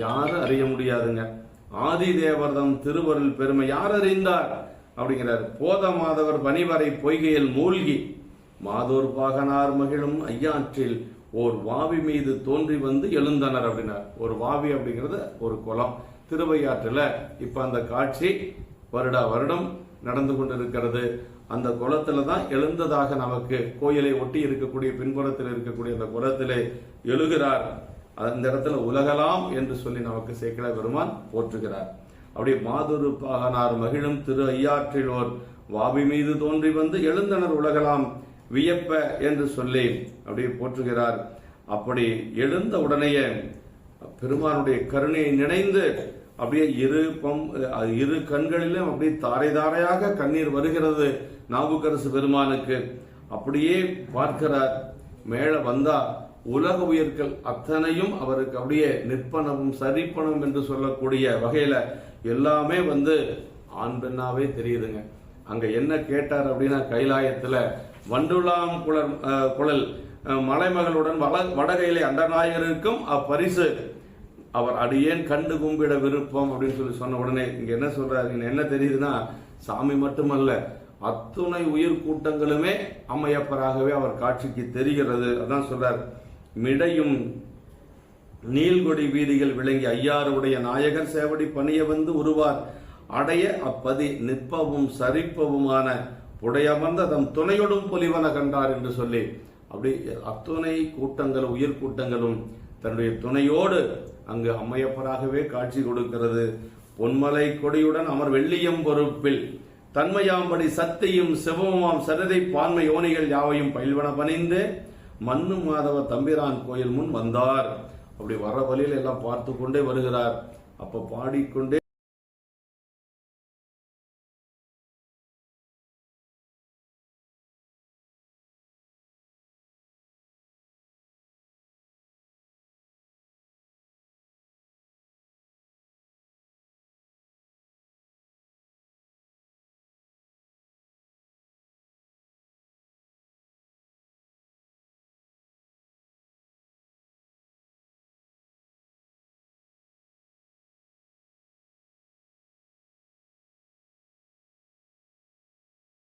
யாரும் அறிய முடியாதுங்க. ஆதி தேவர்தம் திருவருள் பெருமை யார் அறிந்தார் அப்படிங்கிறார். போத மாதவர் பனிவரை பொய்கையில் மூழ்கி மாதோர் பாகனார் மகிழும் ஐயாற்றில் ஓர் வாவி மீது தோன்றி வந்து எழுந்தனர் அப்படின்னார். ஒரு வாவி அப்படிங்கிறது ஒரு குளம் திருவையாற்றில். இப்ப அந்த காட்சி வருடா வருடம் நடந்து கொண்டிருக்கிறது. அந்த குளத்துல தான் எழுந்ததாக நமக்கு கோயிலை ஒட்டி இருக்கக்கூடிய பின்புறத்தில் இருக்கக்கூடிய அந்த குளத்திலே எழுகிறார். அந்த இடத்துல உலகலாம் என்று சொல்லி நமக்கு சேக்கிழ பெருமான் போற்றுகிறார். அப்படி மாதொரு பாகனார் மகிழும் திரு ஐயாற்றில் ஓர் வாவி மீது தோன்றி வந்து எழுந்தனர் உலகலாம் வியப்ப என்று சொல்லி அப்படியே போற்றுகிறார். அப்படி எழுந்த உடனேயே பெருமானுடைய கருணையை நினைந்து அப்படியே இரு கண்களிலும் அப்படியே தாரை தாரையாக கண்ணீர் வருகிறது நாவுக்கரசு பெருமானுக்கு. அப்படியே பார்க்கிறார். மேல வந்தா உலக உயிர்கள் அத்தனையும் அவருக்கு அப்படியே நிற்பனவும் சரிப்பனும் என்று சொல்லக்கூடிய வகையில எல்லாமே ஆண் பெண்ணாவே தெரியுதுங்க. அங்க என்ன கேட்டார் அப்படின்னா, கைலாயத்துல வண்டுலாம் குழல் மலைமகளுடன் வடகையிலே அண்டநாயகருக்கும் அப்பரிசு அவர் அடியேன் கண்டு கும்பிட விருப்பம் அப்படின்னு சொல்லி சொன்ன உடனே இங்க என்ன சொல்றாரு, என்ன தெரியுதுன்னா, சாமி மட்டுமல்ல அத்துணை உயிர் கூட்டங்களுமே அம்மையப்பராகவே அவர் காட்சிக்கு தெரிகிறது. அதான் சொல்றார், மிடையும் நீள்கொடி வீதிகள் விளங்கி ஐயாருடைய நாயகர் சேவடி பணிய வந்து உருவார் அடைய அப்பதி நிற்பவும் சரிப்பவுமான புடையமர்ந்த தம் துணையோடும் பொலிவன கண்டார் என்று சொல்லி அப்படி அத்துணை கூட்டங்களும் உயிர் கூட்டங்களும் தன்னுடைய துணையோடு அங்கு அம்மையப்பராகவே காட்சி கொடுக்கிறது. பொன்மலை கொடியுடன் அமர் வெள்ளியம் பொறுப்பில் தன்மையாம்படி சத்தையும் சிவமாம் சரதை பான்மை யோனிகள் யாவையும் பயில்வன பணிந்து மண்ணு மாதவ தம்பிரான் கோயில் முன் வந்தார். அப்படி வர வழியில் எல்லாம் பார்த்து கொண்டே வருகிறார். அப்ப பாடிக்கொண்டே